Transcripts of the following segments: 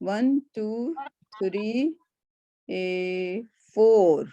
1 2 3 4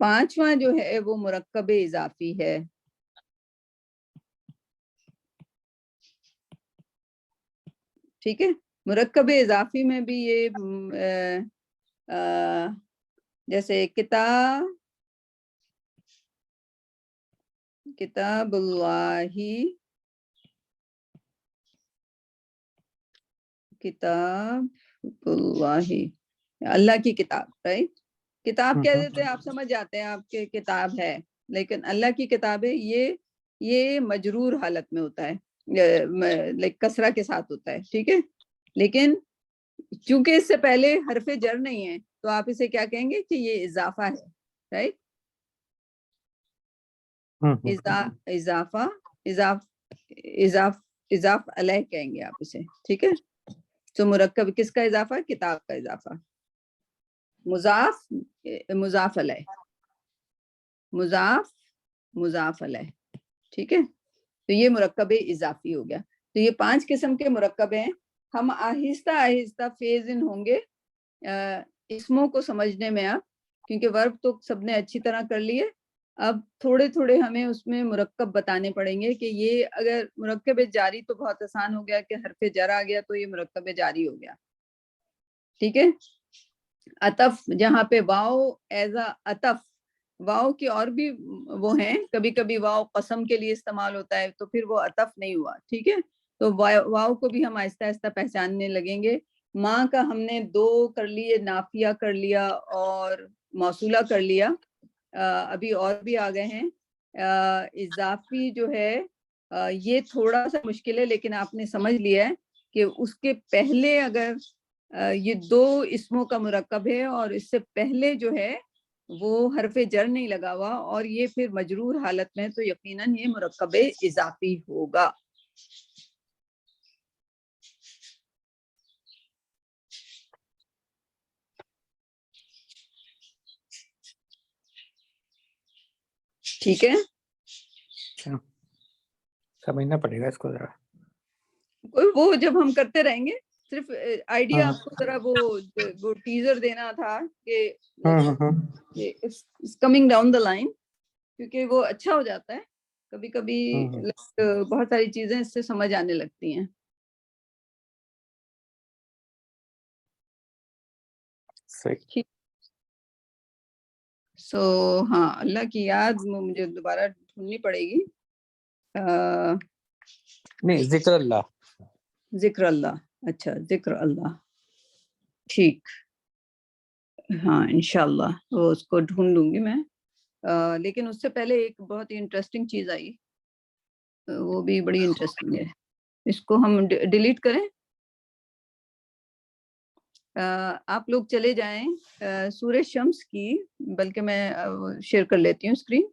پانچواں جو ہے وہ مرکب اضافی ہے. ٹھیک ہے, مرکب اضافی میں بھی یہ جیسے کتاب اللہ اللہ کی کتاب, رائٹ. کتاب کہہ دیتے ہیں آپ سمجھ جاتے ہیں آپ کے کتاب ہے, لیکن اللہ کی کتاب ہے یہ مجرور حالت میں ہوتا ہے, کسرہ کے ساتھ ہوتا ہے. ٹھیک ہے, لیکن چونکہ اس سے پہلے حرف جر نہیں ہے تو آپ اسے کیا کہیں گے کہ یہ اضافہ ہے, رائٹ. اضاف علیہ کہیں گے آپ اسے. ٹھیک ہے, تو مرکب کس کا اضافہ؟ کتاب کا اضافہ. مضاف علیہ, مضاف علیہ. ٹھیک ہے, تو یہ مرکب اضافی ہو گیا. تو یہ 5 قسم کے مرکب ہیں. ہم آہستہ آہستہ فیز ان ہوں گے اسموں کو سمجھنے میں اب, کیونکہ ورب تو سب نے اچھی طرح کر لیے. اب تھوڑے تھوڑے ہمیں اس میں مرکب بتانے پڑیں گے کہ یہ اگر مرکب جاری تو بہت آسان ہو گیا کہ حرف جر آ گیا تو یہ مرکب جاری ہو گیا. ٹھیک ہے, عطف جہاں پہ واو ایزا عطف, واو کی اور بھی وہ ہیں, کبھی کبھی واو قسم کے لیے استعمال ہوتا ہے تو پھر وہ عطف نہیں ہوا. ٹھیک ہے, تو واو کو بھی ہم آہستہ آہستہ پہچاننے لگیں گے. ماں کا ہم نے 2 کر لیے, نافیہ کر لیا اور موصولہ کر لیا. ابھی اور بھی آ گئے ہیں. اضافی جو ہے یہ تھوڑا سا مشکل ہے, لیکن آپ نے سمجھ لیا ہے کہ اس کے پہلے اگر یہ 2 اسموں کا مرکب ہے اور اس سے پہلے جو ہے وہ حرف جر نہیں لگا ہوا اور یہ پھر مجرور حالت میں, تو یقیناً یہ مرکب اضافی ہوگا. ٹھیک ہے, سمجھنا پڑے گا اس کو ذرا. وہ جب ہم کرتے رہیں گے, صرف آئیڈیا آپ کو ذرا وہ ٹیزر دینا تھا کہ کمنگ ڈاؤن دا لائن, کیونکہ وہ اچھا ہو جاتا ہے. کبھی کبھی بہت ساری چیزیں اس سے سمجھ آنے لگتی ہیں. سو ہاں, اللہ کی یاد مجھے دوبارہ ڈھونڈنی پڑے گی. نہیں, ذکر اللہ. ذکر اللہ, اچھا ذکر اللہ, ٹھیک. ہاں انشاءاللہ وہ اس کو ڈھونڈ لوں گی میں. لیکن اس سے پہلے ایک بہت ہی انٹرسٹنگ چیز آئی, وہ بھی بڑی انٹرسٹنگ ہے. اس کو ہم ڈیلیٹ کریں. آپ لوگ چلے جائیں سورہ شمس کی, بلکہ میں شیئر کر لیتی ہوں اسکرین.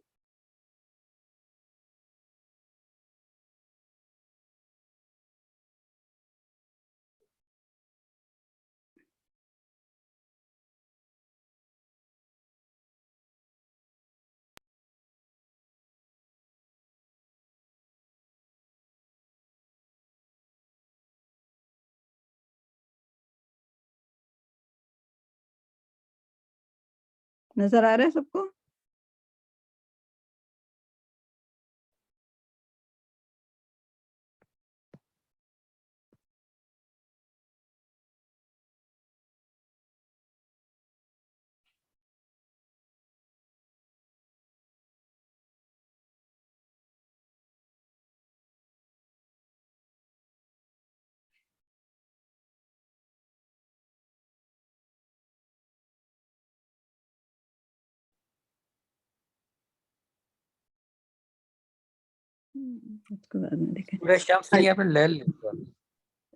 نظر آ رہا ہے سب کو؟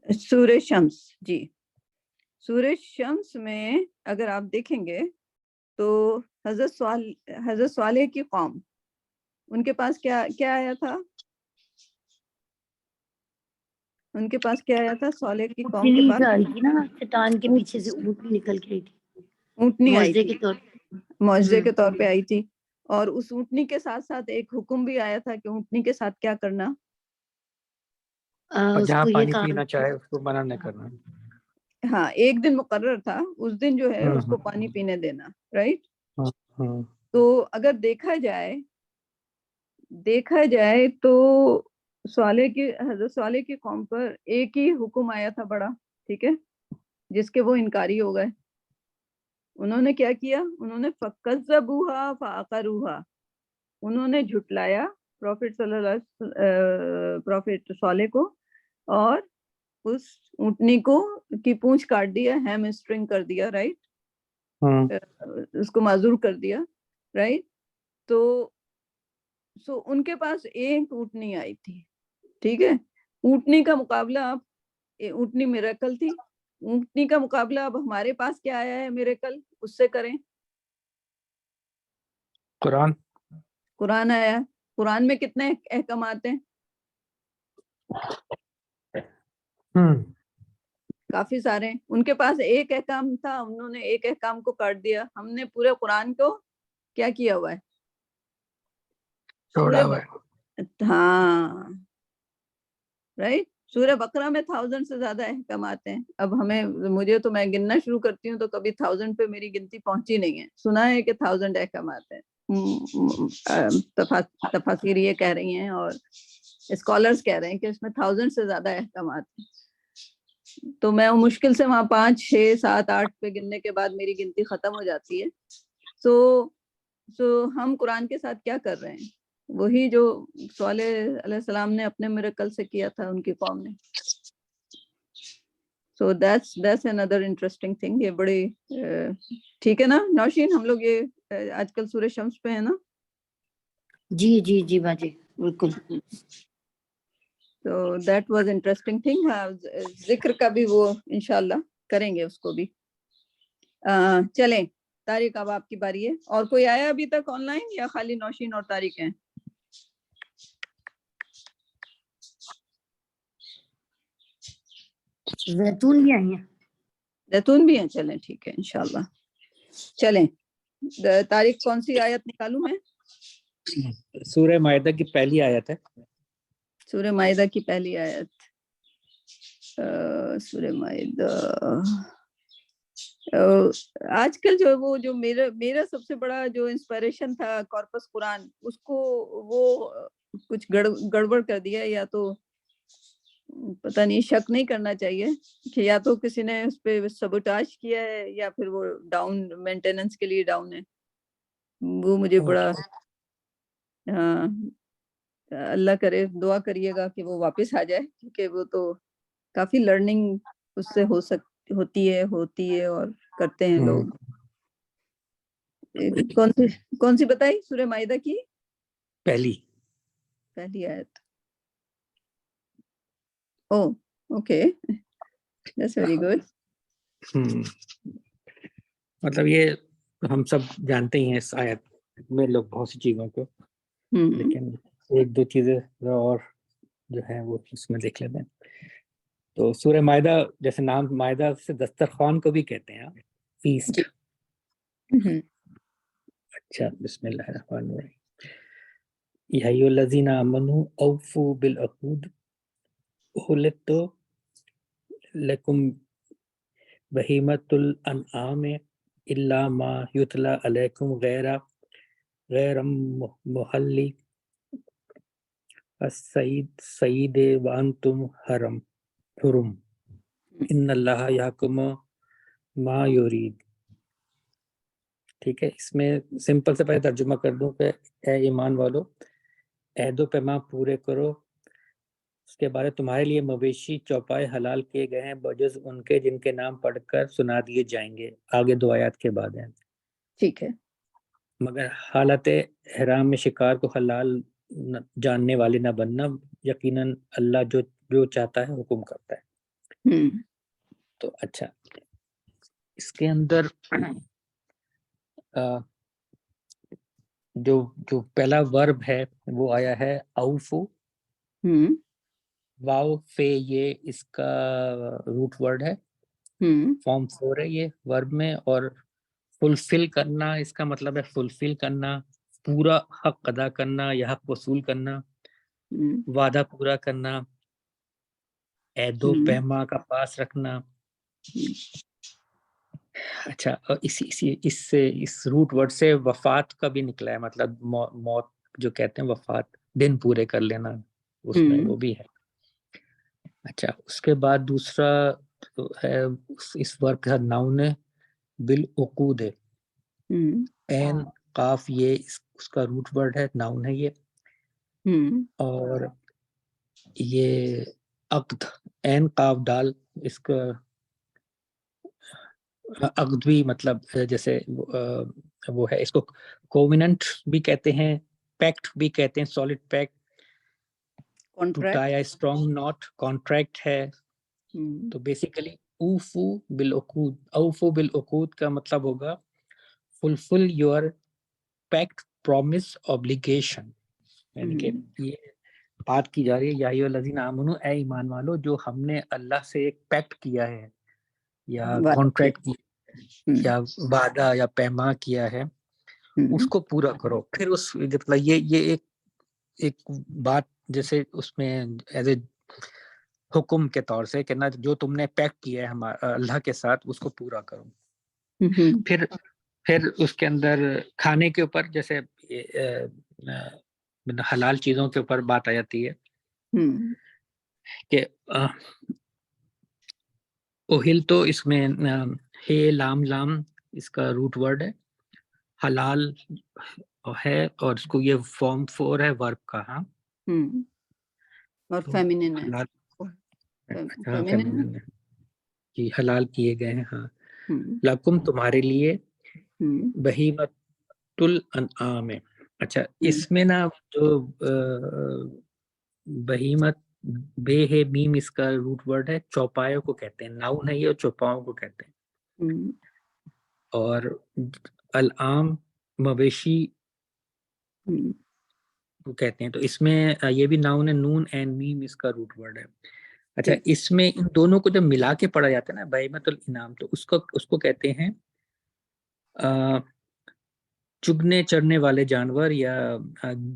سورہ شمس, جی سورہ شمس میں اگر آپ دیکھیں گے تو حضرت صالح کی قوم, ان کے پاس کیا آیا تھا؟ ان کے پاس کیا آیا تھا؟ صالح کی قوم کے پاس شیطان کے پیچھے سے اونٹنی نکل کے آئی تھی, اونٹنی آئی معجزے تھی, کے طور معجزے کے طور پہ آئی تھی. اور اس اونٹنی کے ساتھ ساتھ ایک حکم بھی آیا تھا کہ اونٹنی کے ساتھ کیا کرنا, جہاں پانی پینا چاہے اس کو منع نہ کرنا. ہاں, ایک دن مقرر تھا, اس دن جو ہے اس کو پانی پینے دینا, رائٹ. تو اگر دیکھا جائے تو حضرت صالح کی قوم پر ایک ہی حکم آیا تھا بڑا، ٹھیک ہے، جس کے وہ انکاری ہو گئے. انہوں نے کیا کیا؟ انہوں نے فَكَذَّبُوهَا فَعَقَرُوهَا، انہوں نے جھٹلایا پروفیٹ صالح کو، اور اس اونٹنی کی پونچھ کاٹ دیا، ہیم اسٹرنگ کر دیا، رائٹ، اس کو معذور کر دیا، رائٹ. تو ان کے پاس ایک اونٹنی آئی تھی، ٹھیک ہے. اونٹنی کا مقابلہ اونٹنی میریکل تھی، اونٹنی کا مقابلہ اب ہمارے پاس کیا آیا ہے میریکل، اس سے کریں. قرآن آیا. قرآن میں کتنے احکامات ہیں؟ کافی سارے. ان کے پاس ایک احکام تھا، انہوں نے ایک احکام کو کاٹ دیا. ہم نے پورے قرآن کو کیا کیا ہوا ہے؟ ہاں رائٹ. سورہ بقرہ میں 1000 سے زیادہ احکامات ہیں. اب مجھے تو میں گننا شروع کرتی ہوں تو کبھی 1000 پہ میری گنتی پہنچی نہیں ہے. سنا ہے کہ 1000 احکامات ہیں، تفاسیر یہ کہہ رہی ہیں اور اسکالرز کہہ رہے ہیں کہ اس میں 1000 سے زیادہ احکامات ہیں. تو میں مشکل سے وہاں 5 6 7 8 پہ گننے کے بعد میری گنتی ختم ہو جاتی ہے. سو ہم قرآن کے ساتھ کیا کر رہے ہیں؟ وہی جو صالح علیہ السلام نے اپنے میریکل سے کیا تھا ان کی قوم نے. سو that's another interesting thing. یہ بڑی ٹھیک ہے نا نوشین، ہم لوگ یہ آج کل سورہ شمس پہ ہے نا؟ جی جی جی باجی بالکل. تو that was interesting thing. ذکر کا بھی وہ انشاءاللہ کریں گے اس کو بھی. چلیں طارق، اب آپ کی باری ہے. اور کوئی آیا ابھی تک آن لائن یا خالی نوشین اور طارق ہیں؟ زیتون بھی آئی ہیں. زیتون بھی ہیں، چلیں ٹھیک ہے انشاءاللہ. چلیں طارق، کون سی آیت نکالوں میں؟ سورہ مائدہ کی پہلی آیت ہے. سورہ مائدہ کی پہلی آیت. سورہ مائدہ آج کل جو میرا سب سے بڑا جو انسپائریشن تھا کارپس قرآن، اس کو وہ کچھ گڑبڑ کر دیا. یا تو پتہ نہیں، شک نہیں کرنا چاہیے کہ یا تو کسی نے اس پہ سبوٹاج کیا ہے یا پھر وہ ڈاؤن مینٹیننس کے لیے ڈاؤن ہے. وہ مجھے بڑا، ہاں اللہ کرے، دعا کریے گا کہ وہ واپس آ جائے، کیونکہ وہ تو کافی لرننگ اس سے ہوتی ہے اور کرتے ہیں لوگ. کون سی بتائی؟ سورہ مائدہ کی پہلی آیت. Okay, that's very good. مطلب یہ ہم سب جانتے ہی ہیں اس آیت میں لوگ بہت سی چیزوں کو، لیکن ایک دو چیزیں اور جو ہیں وہ اس میں دیکھ لیتے ہیں. تو سورہ مائدہ، جیسے نام مائدہ سے دسترخوان کو بھی کہتے ہیں، فیسٹ. اچھا، بسم اللہ الرحمن الرحیم. یا ایھا الذین آمنوا اوفوا بالعقود احلت لکم بہیمۃ الانعام الا ما یتلی علیکم غیر محلی الصید وانتم حرم ان اللہ یحکم ما یرید. ٹھیک ہے، اس میں سمپل سے پہلے ترجمہ کر دوں کہ اے ایمان والو، عہد و پیمان پورے کرو، اس کے بارے تمہارے لیے مویشی چوپائے حلال کیے گئے ہیں بجز ان کے جن کے نام پڑھ کر سنا دیے جائیں گے. آگے 2 آیات کے بعد ہیں. ٹھیک ہے. مگر حالت احرام میں شکار کو حلال جاننے والے نہ بننا، یقیناً اللہ جو چاہتا ہے حکم کرتا ہے. تو اچھا، اس کے اندر جو پہلا ورب ہے وہ آیا ہے اوفو. واو فے، یہ اس کا روٹ ورڈ ہے. فارم 4 ہے یہ ورب میں. اور فلفل کرنا، اس کا مطلب ہے فلفل کرنا، پورا حق ادا کرنا یا حق وصول کرنا، وعدہ پورا کرنا، عہد و پیما کا پاس رکھنا. اچھا، اور اس روٹ ورڈ سے وفات کا بھی نکلا ہے، مطلب موت جو کہتے ہیں، وفات دن پورے کر لینا، اس میں وہ بھی ہے. اچھا، اس کے بعد دوسرا ہے اس ورب کے ساتھ ناؤن ہے بالعقود ہے. این قاف یہ اس کا روٹ ورڈ ہے، ناؤن ہے یہ. اور یہ عقد، این قاف ڈال، اس کا عقد بھی مطلب جیسے وہ ہے، اس کو کووننٹ بھی کہتے ہیں، پیکٹ بھی کہتے ہیں، solid packet, to tie a strong knot, contract ہے. تو بیسیکلی اوفو بالعقود، اوفو بالعقود کا مطلب ہوگا fulfil your packet promise obligation. یعنی کہ یہ بات کی جا رہی ہے، یا ایھا الذین آمنو، اے ایمان والو، جو ہم نے اللہ سے ایک پیکٹ کیا ہے یا کانٹریکٹ یا وعدہ یا پیما کیا ہے، اس کو پورا کرو. پھر اس مطلب یہ ایک بات جیسے اس میں ایز اے حکم کے طور سے کہ نا، جو تم نے پیکٹ کیا ہے اللہ کے ساتھ، اس کو پورا کرو. پھر اس کے اندر کھانے کے اوپر جیسے حلال چیزوں کے اوپر بات آ جاتی ہے کہ اوہل، تو اس میں ہے لام اس کا روٹ ورڈ ہے، حلال ہے، اور اس کو یہ فارم 4 ہے ورب کا. ہاں، اور فیمینن ہے جی، حلال کیے گئے ہیں. ہاں، لکم تمہارے لیے، بہیمۃ الانعام ہے. اچھا، اس میں نا جو بہیمت بے ہے میم، اس کا روٹ ورڈ ہے، چوپایوں کو کہتے ہیں، ناؤن ہے یہ، اور چوپاؤں کو کہتے ہیں. اور العام مویشی کو کہتے ہیں. تو اس میں یہ بھی ناؤن ہے، نون اینڈ میم اس کا روٹ ورڈ ہے. اچھا، اس میں ان دونوں کو جب ملا کے پڑھا جاتا ہے نا، بہیمت الانعام، تو اس کو کہتے ہیں چگنے چرنے والے جانور، یا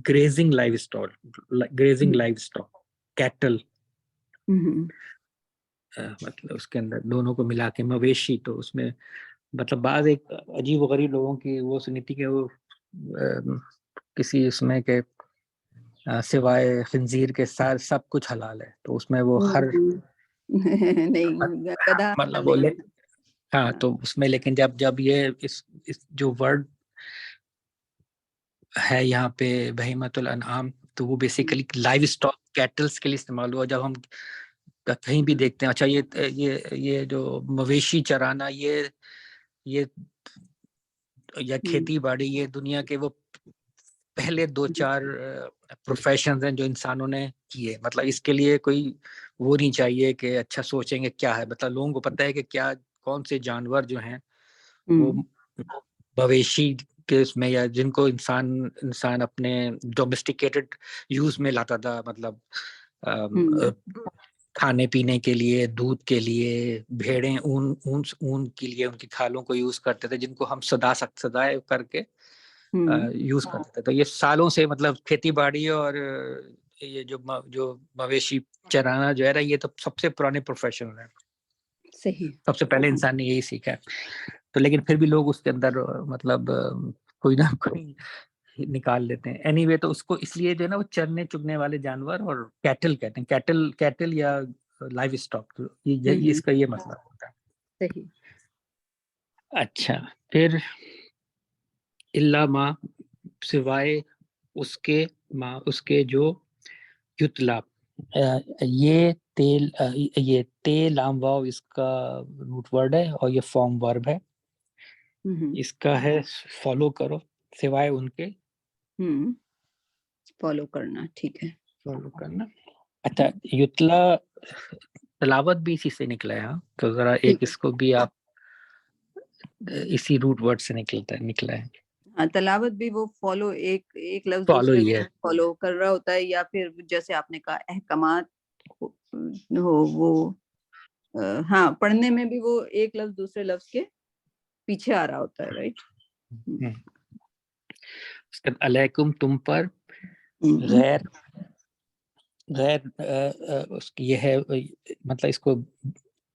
گریزنگ لائیو اسٹاک، کیٹل. مطلب اس کے اندر دونوں کو ملا کے مویشی. تو اس میں مطلب بعض ایک عجیب و غریب لوگوں کی وہ سنی تھی کہ وہ کسی اس میں کہ سوائے خنزیر کے ساتھ سب کچھ حلال ہے. تو اس میں وہ ہر مطلب بولے، ہاں، تو اس میں لیکن جب یہ اس جو ورڈ ہے یہاں پہ بہیمت الانعام، تو وہ بیسیکلی لائیو اسٹاک، کیٹلز کے لیے استعمال ہوا. جب ہم کہیں بھی دیکھتے ہیں، اچھا یہ جو مویشی چرانا، یہ یا کھیتی باڑی، یہ دنیا کے وہ پہلے 2-4 پروفیشنز ہیں جو انسانوں نے کیے. مطلب اس کے لیے کوئی وہ نہیں چاہیے کہ اچھا سوچیں گے کیا ہے. مطلب لوگوں کو پتہ ہے کہ کیا کون سے جانور جو ہیں وہ مویشی کے اس میں، یا جن کو انسان اپنے ڈومیسٹیکیٹڈ یوز میں لاتا تھا، مطلب کھانے پینے کے لیے، دودھ کے لیے، بھیڑیں اون کے لیے ان کی کھالوں کو یوز کرتے تھے، جن کو ہم سدائے کر کے یوز کرتے تھے. تو یہ سالوں سے مطلب کھیتی باڑی اور یہ جو مویشی چرانا جو ہے، یہ تو سب سے پرانے پروفیشن ہیں. صحیح، سب سے پہلے انسان نے یہی سیکھا ہے. تو لیکن پھر بھی لوگ اس کے اندر مطلب کوئی نہ کوئی نکال لیتے ہیں. اینی وے، تو اس کو اس لیے جو ہے نا، وہ چرنے چگنے والے جانور اور کیٹل کہتے ہیں، کیٹل یا لائیو اسٹاک، یہ اس کا یہ مطلب ہوتا ہے. صحیح. اچھا، پھر الا ما، سوائے اس کے جو یتلا، یہ تے لام واو اس کا روٹ ورڈ ہے، اور یہ فارم ورب ہے. اس کا ہے فالو کرو، سوائے ان کے، فالو کرنا. ٹھیک ہے، فالو کرنا. اچھا، یتلا تلاوت بھی اسی سے نکلا ہے. ہاں، تو ذرا ایک اس کو بھی آپ اسی روٹ ورڈ سے نکلا ہے. ہاں، تلاوت بھی وہ فالو، ایک لفظ فالو دوسرے ہی ہے، فالو کر رہا ہوتا ہے، یا پھر جیسے آپ نے کہا احکامات ہو وہ. ہاں، پڑھنے میں بھی وہ ایک لفظ دوسرے لفظ کے پیچھے آ رہا ہوتا ہے. رائٹ. اس کے علیکم، تم پر، غیر اس کی یہ ہے، مطلب اس کو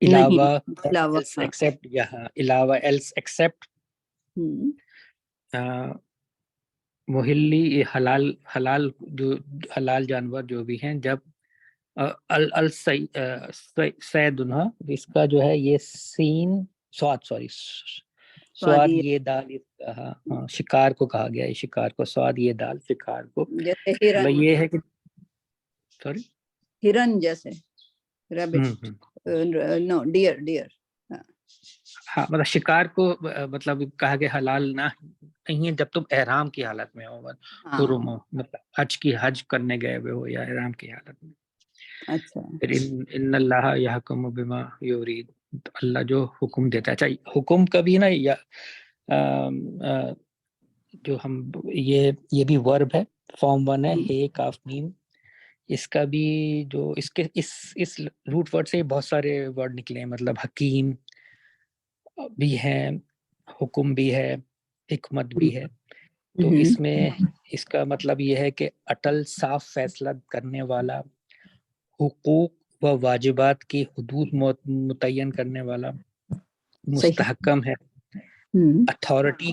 علاوہ علاوہ else except یہاں علاوہ else except محلی حلال جو حلال جانور جو بھی ہیں جب سیدنہا اس کا جو ہے یہ سین سواد یہ دال ہاں شکار کو کہا گیا ہے، شکار کو سواد یہ دال شکار کو جیسے ہرن، یہ ہے کہ سوری ہرن جیسے ریبٹ، نو ڈیئر ہاں مطلب شکار کو مطلب کہا کہ حلال نہ نہیں ہے جب تم احرام کی حالت میں ہو، حرم ہو، مطلب حج کرنے گئے ہوئے ہو یا احرام کی حالت میں. اچھا ان اللہ یحکم بما یرید، اللہ جو حکم دیتا ہے. اچھا حکم کبھی نا یا جو ہم یہ بھی ورب ہے، فارم 1 ہے، ہے کاف میم. اس کا بھی جو اس روٹ ورڈ سے بہت سارے ورڈ نکلے ہیں، مطلب حکیم بھی ہے، حکم بھی ہے، حکمت بھی ہے. تو اس میں اس کا مطلب یہ ہے کہ اٹل صاف فیصلہ کرنے والا، حقوق و واجبات کی حدود متعین کرنے والا، مستحکم ہے. اتھارٹی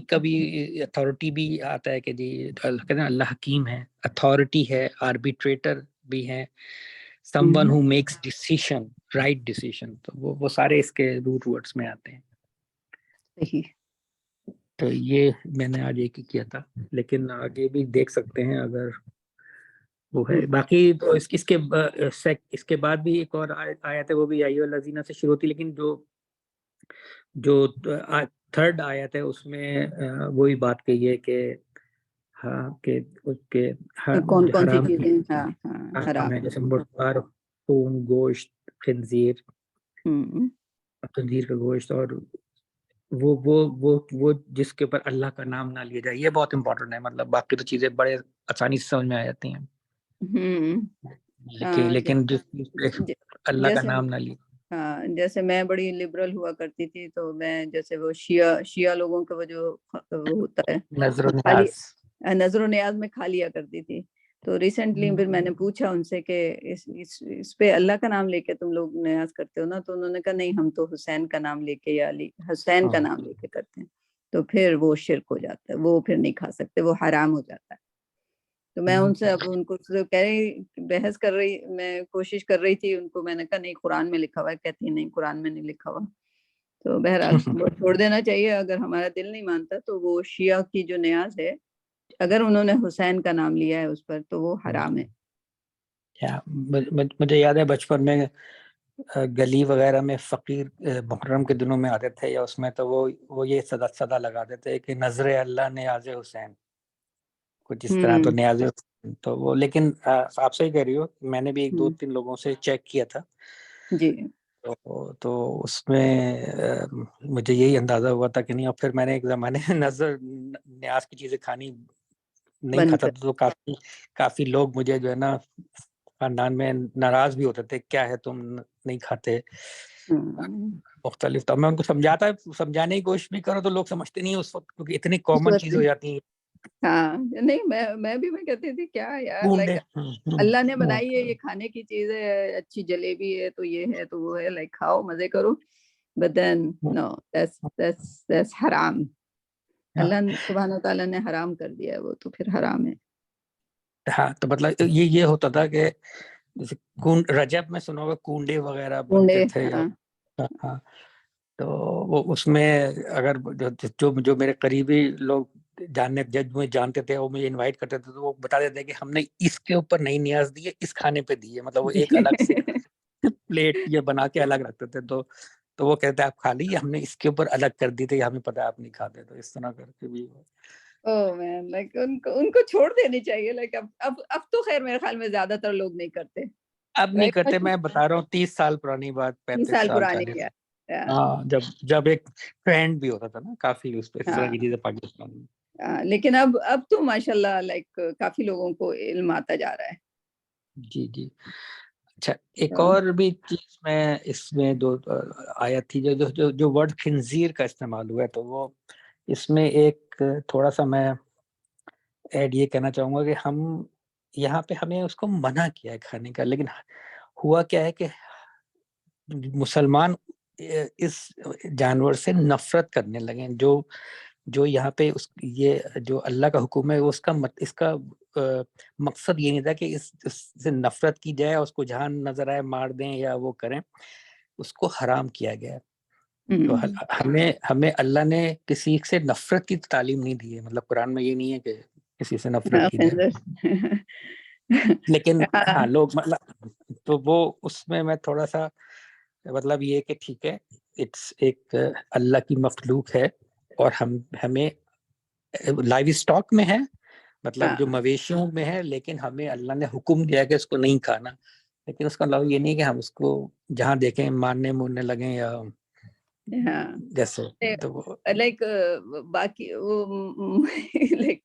بھی آتا ہے کہ جی کہتے ہیں اللہ حکیم ہے، اتھارٹی ہے، آربیٹریٹر بھی ہے، some one who makes decision, right decision. تو وہ سارے اس کے روٹ ورڈز میں آتے ہیں. تو یہ میں نے آج ایک ہی کیا تھا، لیکن آگے بھی دیکھ سکتے ہیں اگر وہ ہے. باقی تو اس کے بعد بھی ایک اور آیت ہے، وہ بھی ایھا الذین سے شروع ہوتی، لیکن جو تھرڈ آیت ہے اس میں وہی بات کہی ہے کہ ہاں کہ اس کے کون سی حرام چیزیں حرام ہے، جیسے مردار خون، گوشت، خنزیر کا گوشت، اور وہ جس کے اوپر اللہ کا نام نہ لیا جائے. یہ بہت امپورٹنٹ ہے، مطلب باقی تو چیزیں بڑے آسانی سے سمجھ میں آ جاتی ہیں، لیکن اللہ کا نام نہ لیا. ہاں جیسے میں بڑی لبرل ہوا کرتی تھی، تو میں جیسے وہ شیعہ لوگوں کا وہ جو ہوتا ہے نظر و نیاز میں کھا لیا کرتی تھی. تو ریسنٹلی پھر میں نے پوچھا ان سے کہ اس پہ اللہ کا نام لے کے تم لوگ نیاز کرتے ہو نا؟ تو انہوں نے کہا نہیں، ہم تو حسین کا نام لے کے یا علی حسین کا نام لے کے کرتے ہیں. تو پھر وہ شرک ہو جاتا ہے، وہ پھر نہیں کھا سکتے، وہ حرام ہو جاتا ہے. تو میں ان سے اب ان کو کہہ رہی، بحث کر رہی، میں کوشش کر رہی تھی ان کو. میں نے کہا نہیں قرآن میں لکھا ہوا ہے. کہتی نہیں قرآن میں نہیں لکھا ہوا. تو بہرحال وہ چھوڑ دینا چاہیے اگر ہمارا دل نہیں مانتا. تو وہ شیعہ کی جو نیاز ہے، اگر انہوں نے حسین کا نام لیا ہے اس پر تو وہ حرام ہے. مجھے یاد ہے بچپن میں گلی وغیرہ میں فقیر محرم کے دنوں میں آتے تھے یا اس میں، تو وہ یہ صدا لگا دیتے کہ نظر اللہ نیاز حسین، کچھ اس طرح. تو نیاز تو وہ، لیکن آپ صحیح کہہ رہی ہو، میں نے بھی 1-2-3 لوگوں سے چیک کیا تھا جی. تو اس میں مجھے یہی اندازہ ہوا تھا کہ نہیں. اور پھر میں نے ایک زمانے نظر نیاز کی چیزیں کھانی نہیں کھاتا تھا، تو کافی لوگ مجھے جو ہے نا خاندان میں ناراض بھی ہوتے تھے، کیا ہے تم نہیں کھاتے مختلف. تو میں ان کو سمجھانے کی کوشش بھی کروں تو لوگ سمجھتے نہیں اس وقت، کیونکہ اتنی کامن چیز ہو جاتی ہے. ہاں نہیں میں کہتی تھی کیا یار، لائک اللہ نے بنائی ہے، یہ کھانے کی چیز ہے، اچھی جلیبی ہے تو یہ ہے تو وہ ہے، لائک کھاؤ مزے کرو. But then no, that's حرام. اللہ سبحانہ و تعالیٰ نے حرام کر دیا ہے، وہ تو پھر حرام ہے. ہاں تو مطلب یہ ہوتا تھا کہ جیسے رجب میں سنا ہوگا کنڈے وغیرہ بنتے تھے. ہاں تو وہ اس میں اگر جو میرے قریبی لوگ جانتے تھے، وہ مجھے انوائٹ کرتے تھے، تو وہ بتا دیتے کہ ہم نے اس کے اوپر نہیں نیاز دی ہے، اس کھانے پہ دی ہے. مطلب وہ ایک الگ سے پلیٹ یہ بنا کے الگ رکھتے تھے. تو وہ کہتے ہیں آپ کھا لیجیے، ہم نے اس کے اوپر الگ کر دی تھی، ہمیں پتا آپ نہیں کھاتے. تو اس طرح کر کے بھی لائک ان کو چھوڑ دینی چاہیے. لائک اب تو خیر میرے خیال میں زیادہ تر لوگ نہیں کرتے، اب نہیں کرتے. میں بتا رہا ہوں 30 سال پرانی بات، 35 سال پرانی 40. ہے. ہاں جب ایک ٹرینڈ بھی ہوتا تھا نا کافی اس پہ، اس طرح کی چیزیں پاکستان میں. لیکن اب تو ماشاءاللہ لائک کافی لوگوں کو علم آتا جا رہا ہے. جی. اچھا ایک اور بھی چیز میں اس میں دو آیت تھی جو ورڈ خنزیر کا استعمال ہوا ہے، تو وہ اس میں ایک تھوڑا سا میں ایڈ یہ کہنا چاہوں گا کہ ہم یہاں پہ ہمیں اس کو منع کیا ہے کھانے کا، لیکن ہوا کیا ہے کہ مسلمان اس جانور سے نفرت کرنے لگے. جو یہاں پہ یہ جو اللہ کا حکم ہے اس کا مقصد یہ نہیں تھا کہ اس سے نفرت کی جائے, اس کو جہاں نظر آئے مار دیں یا وہ کریں, اس کو حرام کیا گیا. تو ہمیں اللہ نے کسی سے نفرت کی تعلیم نہیں دی ہے, مطلب قرآن میں یہ نہیں ہے کہ کسی سے نفرت کی جائے. لیکن ہاں لوگ مطلب تو وہ اس میں تھوڑا سا مطلب یہ کہ ٹھیک ہے ایک اللہ کی مخلوق ہے اور ہمیں لائیو اسٹاک میں ہے, مطلب جو مویشیوں میں ہے, لیکن ہمیں اللہ نے حکم دیا کہ اس کو نہیں کھانا. لیکن اس کا مطلب یہ نہیں کہ ہم اس کو جہاں دیکھیں مارنے مورنے لگیں یا جیسے لائک باقی وہ لائک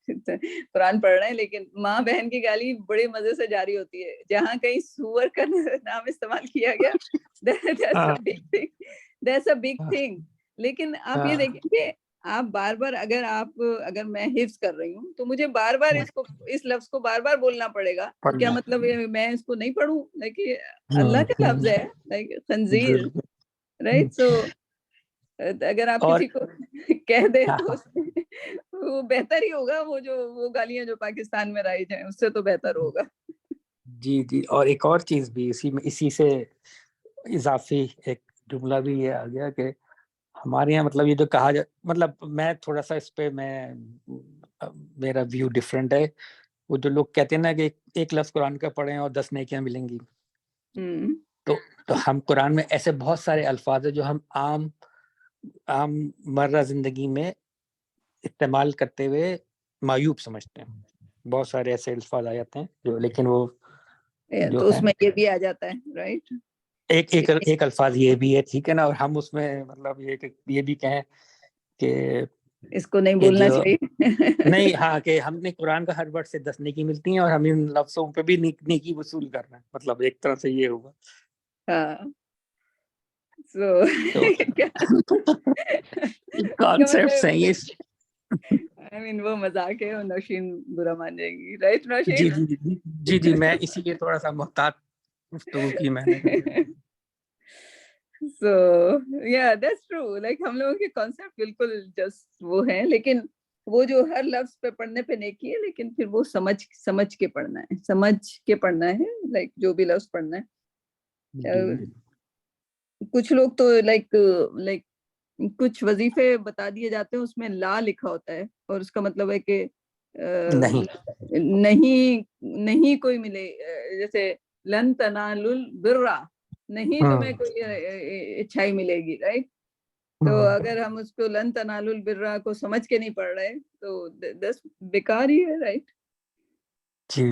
قرآن پڑھ رہے ہیں لیکن ماں بہن کی گالی بڑے مزے سے جاری ہوتی ہے. جہاں کہیں سور کا نام استعمال کیا گیا that's a big thing. لیکن آپ یہ دیکھیں کہ آپ بار بار اگر میں حفظ کر رہی ہوں تو مجھے بار بار اس لفظ کو بار بار بولنا پڑے گا. کیا مطلب میں اس کو نہیں پڑھوں؟ لیکن اللہ کا لفظ ہے لائک خنزیر, رائٹ. سو اگر آپ کسی کو کہہ دیں تو وہ بہتر ہی ہوگا. وہ گالیاں جو پاکستان میں رائج ہیں اس سے تو بہتر ہوگا. جی. اور ایک اور چیز بھی اسی سے اضافی ایک جملہ بھی یہ آ گیا کہ ہمارے یہاں مطلب یہ جو کہا جائے, مطلب میں تھوڑا سا اس پہ میرا ویو ڈفرینٹ ہے. وہ جو لوگ کہتے ہیں نا کہ ایک لفظ قرآن کا پڑھیں اور 10 نیکیاں ملیں گی, تو ہم قرآن میں ایسے بہت سارے الفاظ ہیں جو ہم عام مرہ زندگی میں استعمال کرتے ہوئے معیوب سمجھتے ہیں. بہت سارے ایسے الفاظ آ جاتے ہیں جو, لیکن وہ تو اس میں یہ بھی آ جاتا ہے, رائٹ. ایک الفاظ یہ بھی ہے, ٹھیک ہے نا, اور ہم اس میں مطلب یہ بھی کہیں کہ اس کو نہیں بولنا چاہیے نہیں, ہاں کہ ہم نے قرآن کا ہر ورڈ سے 10 نیکی ملتی ہیں اور ہم ان لفظوں پہ بھی نیکی وصول کر رہے ہیں, مطلب ایک طرح سے یہ ہوگا. کانسیپٹس ہیں یہ. وہ مذاق ہے, نوشین برا مان جائے گی, رائٹ نوشین. جی میں اسی لیے تھوڑا سا محتاط گفتگو کی میں نے. So yeah, that's true. Like ہم لوگوں کے کانسیپٹ بالکل جسٹ وہ ہیں, لیکن وہ جو ہر لفظ پہ پڑھنے پہ نیکی ہے, لیکن پھر وہ سمجھ کے پڑھنا ہے, لائک جو بھی لفظ پڑھنا ہے. کچھ لوگ تو لائک کچھ وظیفے بتا دیے جاتے ہیں, اس میں لا لکھا ہوتا ہے اور اس کا مطلب ہے کہ نہیں کوئی ملے, جیسے لن تنالوا البر, نہیں تمہیں کوئی اچھائی ملے گی, رائٹ. تو اگر ہم اس کو لن تنالوا البر کو سمجھ کے نہیں پڑھ رہے تو دس بیکار ہی ہے, رائٹ. جی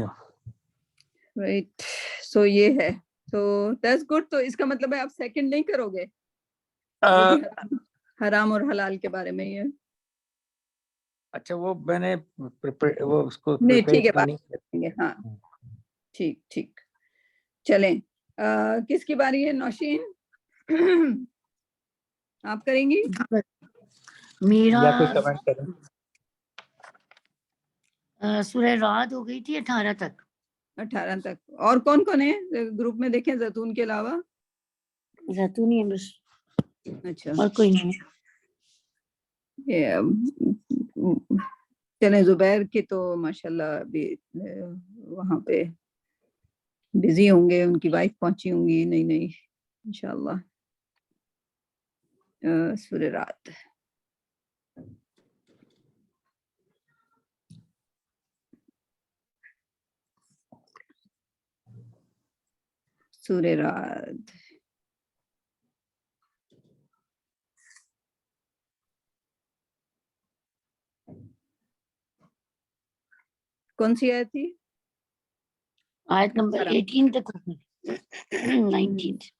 رائٹ. سو یہ ہے, تو دیٹس گڈ. تو اس کا مطلب ہے آپ سیکنڈ نہیں کرو گے جو بھی حرام اور حلال کے بارے میں یہ. اچھا وہ میں نے وہ اس کو نہیں, ٹھیک ہے, بات کریں گے. ہاں ٹھیک. چلیں, کس کی باری ہے؟ نوشین آپ کریں گی؟ میرا یا کوئی کمنٹ کریں. سورہ رعد ہو گئی تھی 18 تک. اور کون ہے گروپ میں؟ دیکھیں زیتون کے علاوہ. زیتون ہی بس. اچھا, اور کوئی نہیں. چلیں, زبیر کی تو ماشاءاللہ ابھی وہاں پہ بزی ہوں گے, ان کی وائف پہنچی ہوں گی. نہیں انشاءاللہ. سورہ رات. سورہ رات کون سی آیت تھی؟ آیت نمبر 18 تک 19.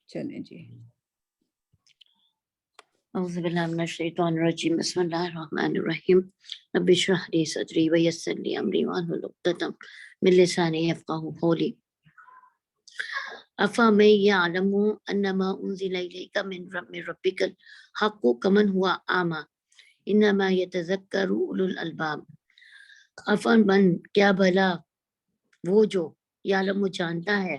چلیں جی. اعوذ باللہ من الشیطان الرجیم. بسم اللہ الرحمن الرحیم. رب اشرح لی صدری ویسر لی امری واحلل عقدۃ من لسانی یفقہوا قولی. افمن یعلم انما انزل الیک من ربک الحق کمن هو اعمی انما یتذکر اولو الالباب. افمن کیا بھلا وہ جو یعلم جانتا ہے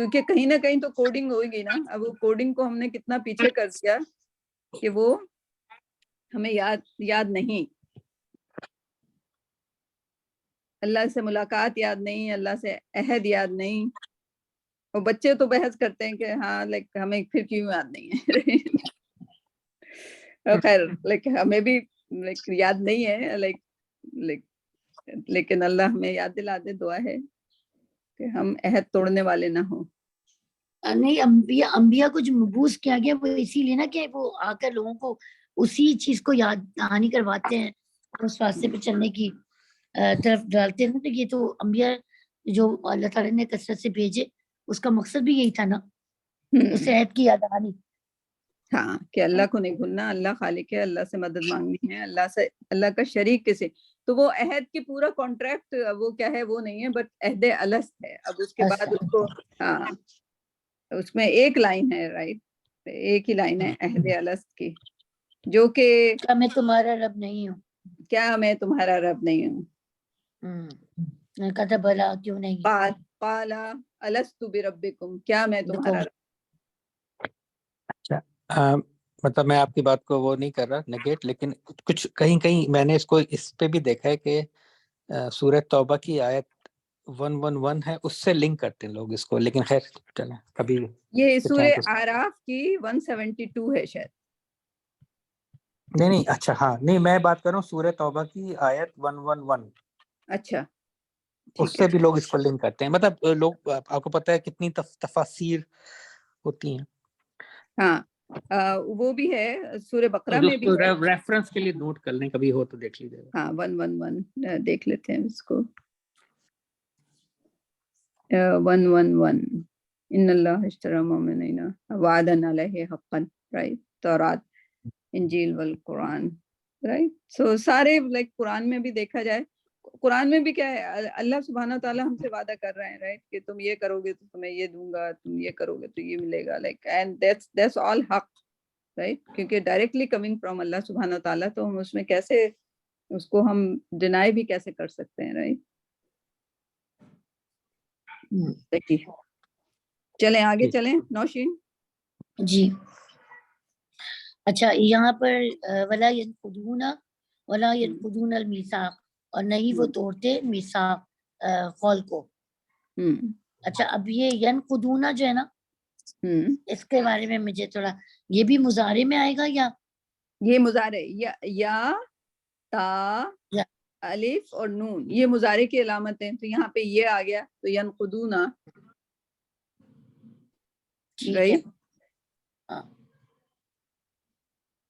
کیونکہ کہیں نہ کہیں تو کوڈنگ ہوگی نا. اب وہ کوڈنگ کو ہم نے کتنا پیچھے کر دیا کہ وہ ہمیں یاد نہیں. اللہ سے ملاقات یاد نہیں, اللہ سے عہد یاد نہیں. اور بچے تو بحث کرتے ہیں کہ ہاں لائک ہمیں پھر کیوں یاد نہیں ہے. خیر لائک ہمیں بھی لائک یاد نہیں ہے لائک لیکن اللہ ہمیں یاد دلا دے. دعا ہے کہ ہم عہد توڑنے والے نہ ہوں. نہیں, انبیاء کو جو مبعوث کیا گیا وہ اسی لیے نا کہ وہ آ کر لوگوں کو اسی چیز کو یاد دہانی کرواتے ہیں, اس راستے پہ چلنے کی طرف ڈالتے ہیں. تو یہ تو انبیاء جو اللہ تعالیٰ نے کثرت سے بھیجے اس کا مقصد بھی یہی تھا نا, اس عہد کی یاد دہانی. ہاں کہ اللہ کو نہیں بھولنا, اللہ خالق ہے, اللہ سے مدد مانگنی ہے, اللہ کا شریک کسے. تو وہ عہد کی پورا کانٹریکٹ وہ کیا ہے وہ نہیں ہے, بٹ عہد الست ہے. اب اس کے بعد اس کو ہاں اس میں ایک لائن ہے, رائٹ, ایک ہی لائن ہے عہد الست کی, جو کہ کیا میں تمہارا رب نہیں ہوں, کیا میں تمہارا رب نہیں ہوں. میں کہا تھا بھلا کیوں نہیں, قال الست بربکم, کیا میں تمہارا رب. اچھا مطلب میں آپ کی بات کو وہ نہیں کر رہا نگیٹ, لیکن کچھ کہیں میں نے اس کو اس پہ بھی دیکھا ہے کہ سورہ توبہ کی آیت 111 ہے, اس سے لنک کرتے ہیں لوگ اس کو. لیکن خیر چلیں کبھی یہ سورہ اعراف کی 172 ہے شاید. نہیں اچھا ہاں نہیں, میں بات کر رہا ہوں سورہ توبہ کی آیت 111. اچھا اس سے بھی لوگ اس کو لنک کرتے ہیں. مطلب لوگ آپ کو پتہ ہے کتنی تفاسیر ہوتی ہیں. ہاں وہ بھی ہے سورہ بقرہ میں بھی ہے. ریفرنس کے لیے نوٹ کر لیں, کبھی ہو تو دیکھ لیجیے گا. ہاں 111 دیکھ لیتے ہیں اس کو. 111 ان اللہ اشتری مومنین وعدا علیہ حقا, رائٹ, تورات, انجیل والقرآن, رائٹ. سو سارے لائک قرآن میں بھی دیکھا جائے, قرآن میں بھی کیا ہے, اللہ سبحانہ تعالیٰ ہم سے وعدہ کر رہے ہیں, رائٹ, کہ تم یہ کرو گے تو تمہیں یہ دوں گا, تم یہ کرو گے تو یہ ملے گا, لائک اینڈ دیٹس آل حق, رائٹ. کیونکہ ڈائریکٹلی کمنگ فرام اللہ سبحانہ تعالیٰ, تو ہم اس میں کیسے اس کو ہم ڈینائی بھی کیسے کر سکتے ہیں, رائٹ. چلیں آگے چلیں نوشین. جی اچھا, یہاں پر ولا ينقضون المیثاق, اور نہیں وہ توڑتے میثاق قول کو. اچھا اب یہ ینقضون جو ہے نا, اس کے بارے میں مجھے تھوڑا, یہ بھی مضارع میں آئے گا یا یہ مضارع یا تا الف اور نون یہ مضارع کی علامت ہیں. تو یہاں پہ یہ آ گیا تو ینقضون, ٹھیک ہے.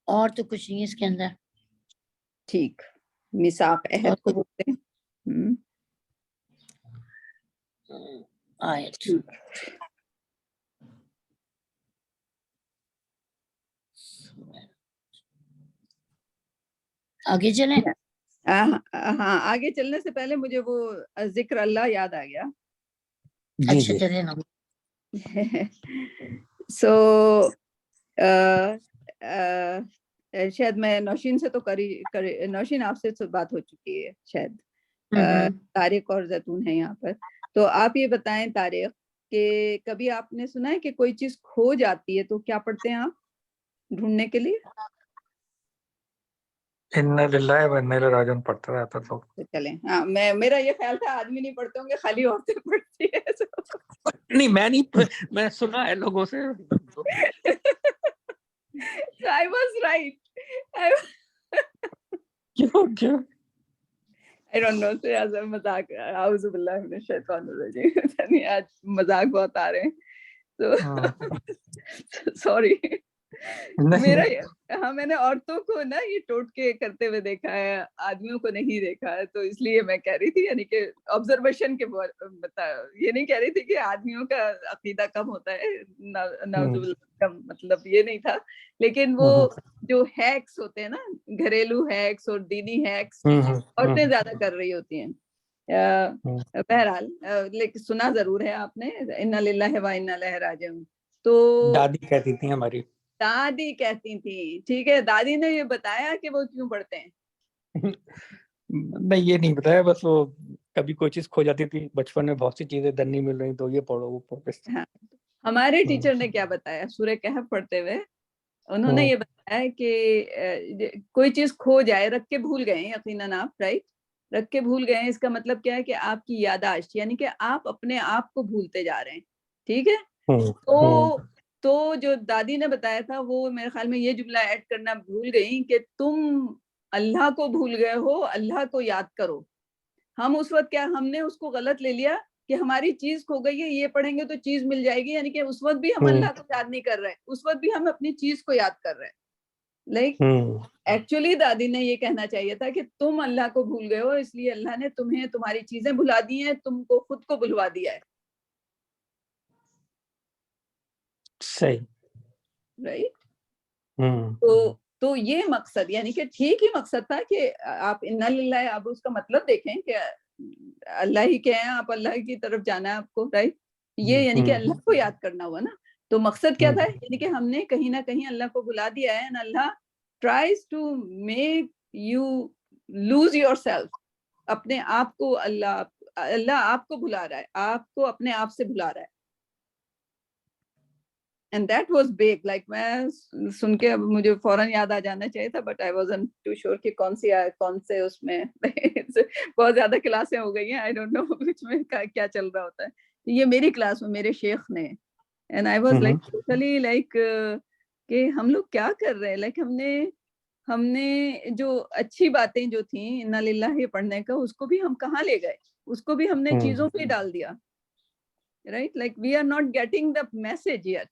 اور تو کچھ نہیں اس کے اندر. ٹھیک, میثاق عہد کو بولتے ہیں. آیت آگے چلیں. ہاں آگے چلنے سے پہلے مجھے وہ ذکر اللہ یاد آ گیا. اچھا چلیں نا. سو شاید میں نوشین سے تو نوشین آپ سے بات ہو چکی ہے شاید. طارق اور زیتون ہے یہاں پر. تو آپ یہ بتائیں طارق کہ کبھی آپ نے سنا ہے کہ کوئی چیز کھو جاتی ہے تو کیا پڑھتے ہیں آپ ڈھونڈنے کے لیے؟ اِنَّا لِلَّهِ وَإِنَّا إِلَيْهِ راجعون پڑھتا رہتا تو. چلیں ہاں, میرا یہ خیال تھا آدمی نہیں پڑھتے ہوں گے, خالی عورتیں پڑھتی ہے. نہیں میں سنا ہے لوگوں سے. I was right. کیوں I don't know. مذاق, اعوذ باللہ من الشیطان الرجیم. آج مذاق بہت آ رہے ہیں تو سوری. میرا ہاں میں نے عورتوں کو نا یہ ٹوٹکے کرتے ہوئے دیکھا ہے, آدمیوں کو نہیں دیکھا ہے, تو اس لیے میں کہہ رہی تھی, یعنی کہ آبزرویشن کے یہ نہیں کہہ رہی تھی کہ آدمیوں کا عقیدہ کم ہوتا ہے, نعوذ باللہ, مطلب یہ نہیں تھا. لیکن وہ جو ہیکس ہوتے ہیں نا, گھریلو ہیکس اور دینی ہیکس, عورتیں زیادہ کر رہی ہوتی ہیں. بہرحال لیکن سنا ضرور ہے آپ نے, اِنَّا لِلَّهِ وَإِنَّا إِلَيْهِ راجعون. تو دادی کہتی تھی ہماری, دادی کہتی تھی, ٹھیک ہے. دادی نے یہ بتایا کہ وہ کیوں پڑھتے ہیں؟ نہیں یہ نہیں بتایا, بس وہ کبھی کوئی چیز کھو جاتی تھی بچپن میں، بہت سی چیزیں ادھر نہیں مل رہی تو یہ پڑھو وہ پڑھو. ہاں ہمارے ٹیچر نے کیا بتایا سورہ کہف پڑھتے ہوئے، انہوں نے یہ بتایا کہ کوئی چیز کھو جائے، رکھ کے بھول گئے یقیناً آپ، رائٹ، رکھ کے بھول گئے، اس کا مطلب کیا ہے کہ آپ کی یاداشت، یعنی کہ آپ اپنے آپ کو بھولتے جا رہے ہیں. ٹھیک ہے، تو جو دادی نے بتایا تھا وہ میرے خیال میں یہ جملہ ایڈ کرنا بھول گئی کہ تم اللہ کو بھول گئے ہو، اللہ کو یاد کرو. ہم اس وقت کیا، ہم نے اس کو غلط لے لیا کہ ہماری چیز کھو گئی ہے، یہ پڑھیں گے تو چیز مل جائے گی، یعنی کہ اس وقت بھی ہم اللہ کو یاد نہیں کر رہے، اس وقت بھی ہم اپنی چیز کو یاد کر رہے ہیں. لائک ایکچولی دادی نے یہ کہنا چاہیے تھا کہ تم اللہ کو بھول گئے ہو، اس لیے اللہ نے تمہیں تمہاری چیزیں بھلا دی ہیں، تم کو خود کو بھلوا دیا ہے. صحیح، رائٹ. تو یہ مقصد، یعنی کہ ٹھیک ہی مقصد تھا کہ آپ انا للہ، اب اس کا مطلب دیکھیں کہ اللہ ہی کے ہیں آپ، اللہ کی طرف جانا ہے آپ کو، رائٹ. یہ یعنی کہ اللہ کو یاد کرنا ہوا نا. تو مقصد کیا تھا، یعنی کہ ہم نے کہیں نہ کہیں اللہ کو بھلا دیا ہے. Allah tries to make you lose yourself, اپنے آپ کو اللہ آپ کو بھلا رہا ہے، آپ کو اپنے آپ سے بھلا رہا ہے. And that was big. Like میں سن کے مجھے فوراً یاد آ جانا چاہیے تھا، but I wasn't too sure کہ کون سے اس میں بہت زیادہ کلاسیں ہو گئی ہیں، I don't know which میں کیا چل رہا ہوتا ہے. یہ میری کلاس میں میرے شیخ نے، and I was like totally like کہ ہم لوگ کیا کر رہے ہیں. Like ہم نے جو اچھی باتیں جو تھیں انا للہ پڑھنے کا، اس کو بھی ہم کہاں لے گئے، اس کو بھی ہم نے چیزوں پہ ڈال دیا. Right? Like we are not getting the message yet.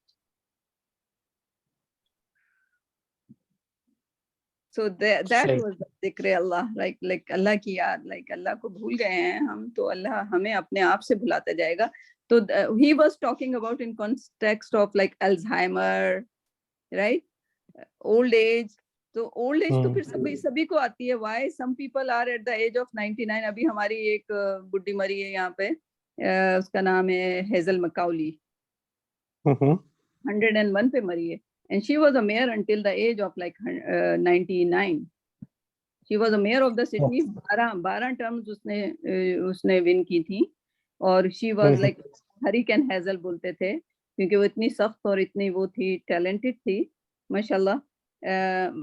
So that was the ذکر اللہ، like اللہ کی یاد، like اللہ کو بھول گئے ہیں ہم، تو اللہ ہمیں اپنے آپ سے بھلاتا جائے گا. تو he was talking about in context of like Alzheimer, right, old age. تو old age تو پھر سبھی کو آتی ہے. why some people are at the age of 99. ابھی ہماری ایک بڈی مری ہے یہاں پہ، اس کا نام ہے ہیزل مکاولی، 101 پہ مری ہے. And she was a mayor until the age of like 99. She was a mayor of the city. 12 terms اس نے win کی تھی. اور she was like hurricane hazel بولتے تھے، کیونکہ وہ اتنی سخت اور اتنی وہ تھی، ٹیلنٹڈ تھی ماشاءاللہ.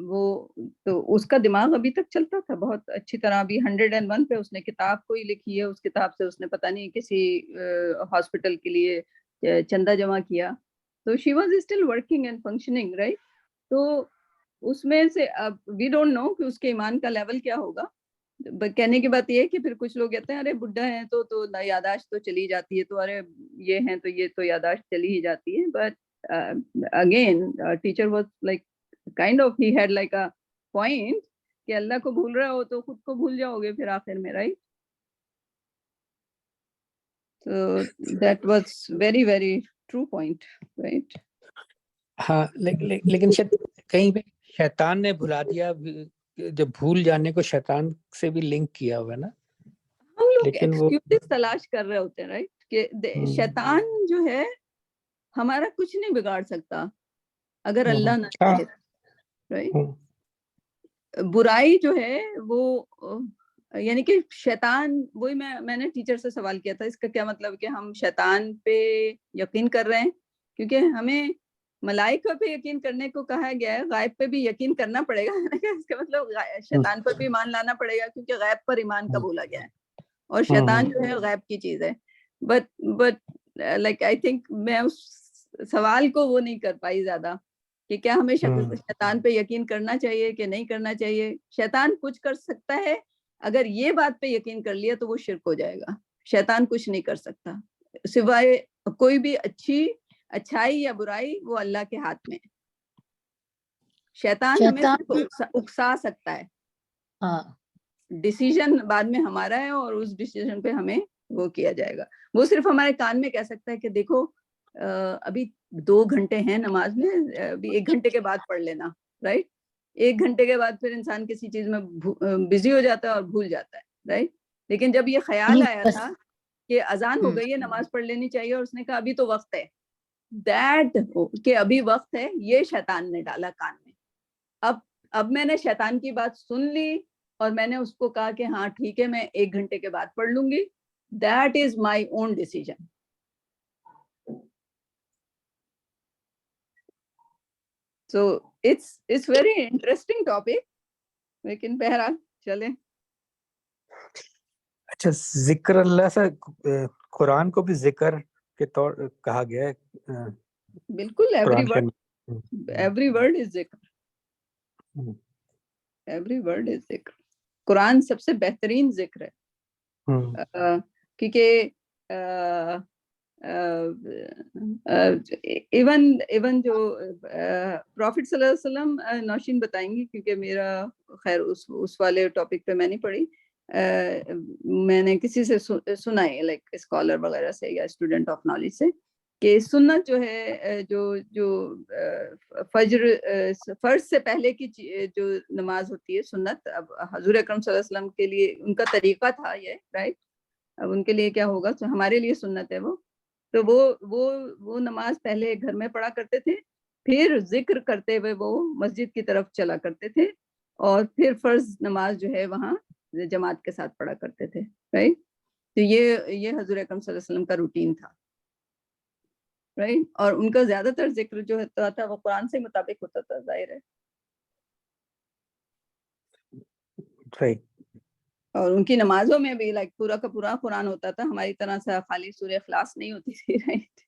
وہ تو اس کا دماغ ابھی تک چلتا تھا بہت اچھی طرح. ابھی 101 پہ اس نے کتاب کوئی لکھی ہے، اس کتاب سے اس نے پتہ نہیں کسی ہاسپٹل کے لیے چندہ جمع کیا. تو she was still working and functioning, right. تو اس میں سے اب we don't know کہ اس کے ایمان کا لیول کیا ہوگا. کہنے کی بات یہ ہے کہ پھر کچھ لوگ کہتے ہیں ارے بڈھا ہے تو یاداشت تو چلی جاتی ہے، تو ارے یہ ہیں تو یہ تو یاداشت چلی ہی جاتی ہے. But again teacher was like kind of he had like a point کہ اللہ کو بھول رہے ہو تو خود کو بھول جاؤ گے پھر آخر میں، right. So that was very very true point, right. ہاں لیکن کہیں پہ شیطان نے بھلا دیا، جب بھول جانے کو شیطان سے بھی لنک کیا ہوا ہے نا. ہم لوگ ایکسکیوزز تلاش کر رہے ہوتے ہیں، رائٹ، کہ شیطان جو ہے ہمارا کچھ نہیں بگاڑ سکتا اگر اللہ نہ چاہے، رائٹ. برائی جو ہے وہ یعنی کہ شیطان، وہی میں نے ٹیچر سے سوال کیا تھا، اس کا کیا مطلب کہ ہم شیطان پہ یقین کر رہے ہیں، کیونکہ ہمیں ملائکہ پہ یقین کرنے کو کہا گیا ہے، غائب پہ بھی یقین کرنا پڑے گا. اس کا مطلب شیطان پر بھی ایمان لانا پڑے گا، کیونکہ غائب پر ایمان کا بولا گیا ہے، اور شیطان جو ہے غائب کی چیز ہے. بٹ لائک آئی تھنک میں اس سوال کو وہ نہیں کر پائی زیادہ کہ کیا ہمیں شیطان پہ یقین کرنا چاہیے کہ نہیں کرنا چاہیے. شیطان کچھ کر سکتا ہے، اگر یہ بات پہ یقین کر لیا تو وہ شرک ہو جائے گا. شیطان کچھ نہیں کر سکتا سوائے کوئی بھی اچھائی یا برائی، وہ اللہ کے ہاتھ میں. شیطان ہمیں اکسا سکتا ہے، ڈیسیژن بعد میں ہمارا ہے، اور اس ڈیسیژن پہ ہمیں وہ کیا جائے گا. وہ صرف ہمارے کان میں کہہ سکتا ہے کہ دیکھو ابھی 2 گھنٹے ہیں نماز میں، ابھی 1 گھنٹے کے بعد پڑھ لینا، رائٹ. 1 گھنٹے کے بعد پھر انسان کسی چیز میں بزی ہو جاتا ہے اور بھول جاتا ہے، رائٹ. لیکن جب یہ خیال آیا تھا کہ اذان ہو گئی ہے، نماز پڑھ لینی چاہیے، اور اس نے کہا ابھی تو وقت ہے، دیٹ کہ ابھی وقت ہے، یہ شیطان نے ڈالا کان میں. اب میں نے شیطان کی بات سن لی، اور میں نے اس کو کہا کہ ہاں ٹھیک ہے میں 1 گھنٹے کے بعد پڑھ لوں گی. That is my own decision. So it's very interesting topic. لیکن بہرحال چلیں. اچھا ذکر اللہ سے قرآن کو بھی ذکر کے طور کہا گیا ہے. بالکل every word is ذکر. Every word is ذکر. قرآن سب سے بہترین ذکر ہے. کیونکہ ایون جو پروفٹ صلی اللہ علیہ وسلم نوشین بتائیں گی کیونکہ میرا خیر اس والے ٹاپک پہ میں نہیں پڑھی. میں نے کسی سے سنا ہے لائک اسکالر وغیرہ سے یا اسٹوڈنٹ آف نالج سے کہ سنت جو ہے جو فجر فرض سے پہلے کی جو نماز ہوتی ہے سنت. اب حضور اکرم صلی اللہ علیہ وسلم کے لیے ان کا طریقہ تھا یہ رائٹ. اب ان کے لیے کیا ہوگا تو ہمارے لیے سنت ہے وہ. تو وہ نماز پہلے گھر میں پڑھا کرتے تھے پھر ذکر کرتے ہوئے وہ مسجد کی طرف چلا کرتے تھے اور پھر فرض نماز جو ہے وہاں جماعت کے ساتھ پڑھا کرتے تھے رائٹ. تو یہ حضور اکرم صلی اللہ علیہ وسلم کا روٹین تھا رائٹ. اور ان کا زیادہ تر ذکر جو ہوتا تھا وہ قرآن سے مطابق ہوتا تھا ظاہر ہے. صحیح. اور ان کی نمازوں میں بھی لائک پورا کا پورا قرآن ہوتا تھا. ہماری طرح سے خالی سورہ اخلاص نہیں ہوتی تھی رائٹ.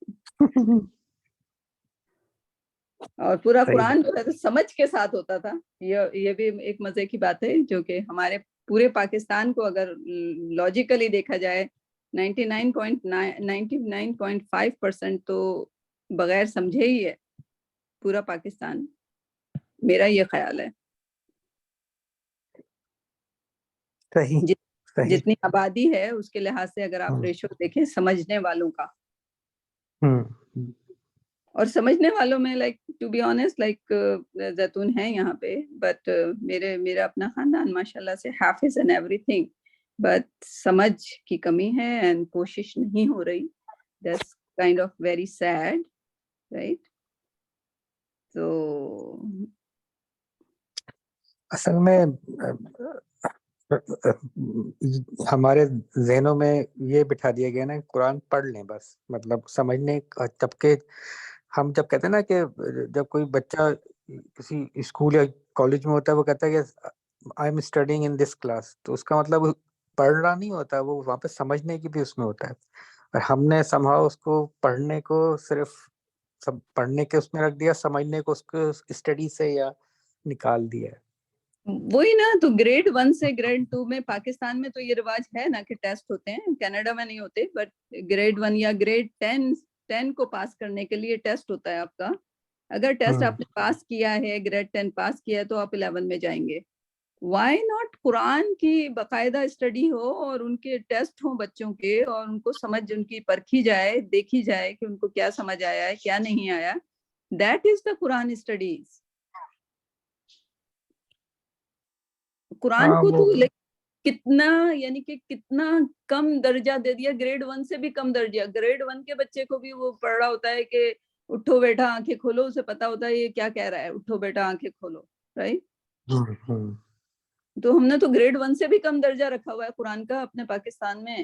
اور پورا قرآن جو ہے سمجھ کے ساتھ ہوتا تھا. یہ بھی ایک مزے کی بات ہے جو کہ ہمارے پورے پاکستان کو اگر لاجیکلی دیکھا جائے 99.5% تو بغیر سمجھے ہی ہے پورا پاکستان. میرا یہ خیال ہے. جتنی آبادی ہے اس کے لحاظ سے اگر آپ ریشو دیکھیں سمجھنے والوں کا اور سمجھنے والوں میں like to be honest like زیتون ہے یہاں پہ بٹ میرا اپنا خاندان ماشاءاللہ سے حافظ اینڈ ایوری تھنگ بٹ سمجھ کی کمی ہے اینڈ کوشش نہیں ہو رہی. That's kind of very sad right. تو اصل میں ہمارے ذہنوں میں یہ بٹھا دیا گیا نا قرآن پڑھ لیں بس مطلب سمجھنے. جبکہ ہم جب کہتے ہیں نا کہ جب کوئی بچہ کسی اسکول یا کالج میں ہوتا ہے وہ کہتا ہے کہ I am studying in this class تو اس کا مطلب پڑھ رہا نہیں ہوتا وہ وہاں پہ سمجھنے کی بھی اس میں ہوتا ہے. اور ہم نے سمجھا اس کو پڑھنے کو صرف پڑھنے کے اس میں رکھ دیا سمجھنے کو اس کو اسٹڈی سے یا نکال دیا. وہی نا. تو گریڈ 1 سے گریڈ 2 میں پاکستان میں تو یہ رواج ہے نا کہ ٹیسٹ ہوتے ہیں. کینیڈا میں نہیں ہوتے بٹ گریڈ 1 یا گریڈ 10 کو پاس کرنے کے لیے ٹیسٹ ہوتا ہے آپ کا. اگر ٹیسٹ آپ نے پاس کیا ہے گریڈ 10 پاس کیا ہے تو آپ 11 میں جائیں گے. وائی ناٹ قرآن کی باقاعدہ اسٹڈی ہو اور ان کے ٹیسٹ ہوں بچوں کے اور ان کو سمجھ ان کی پرکھی جائے دیکھی جائے کہ ان کو کیا سمجھ آیا ہے کیا نہیں آیا. That is the Quran studies. قرآن کو تو کتنا یعنی کہ کتنا کم درجہ دے دیا. گریڈ 1 سے بھی کم درجہ. گریڈ 1 کے بچے کو بھی وہ پڑھ رہا ہوتا ہے کہ اٹھو بیٹا آنکھیں کھولو. اسے پتا ہوتا ہے یہ کیا کہہ رہا ہے اٹھو بیٹا آنکھیں کھولو رائٹ. تو ہم نے تو گریڈ 1 سے بھی کم درجہ رکھا ہوا ہے قرآن کا اپنے پاکستان میں.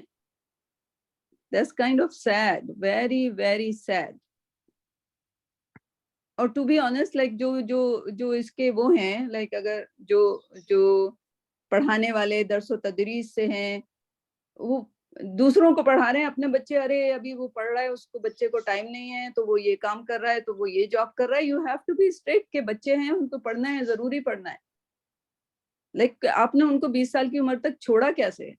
That's kind of sad, very very sad. اور ٹو بی آنیسٹ لائک جو اس کے وہ ہیں لائک اگر جو پڑھانے والے درس و تدریس سے ہیں وہ دوسروں کو پڑھا رہے ہیں اپنے بچے. ارے ابھی وہ پڑھ رہا ہے اس کو بچے کو ٹائم نہیں ہے تو وہ یہ کام کر رہا ہے تو وہ یہ جاب کر رہا ہے. You have to be strict کہ بچے ہیں ان کو پڑھنا ہے ضروری پڑھنا ہے. لائک آپ نے ان کو 20 سال کی عمر تک چھوڑا کیسے.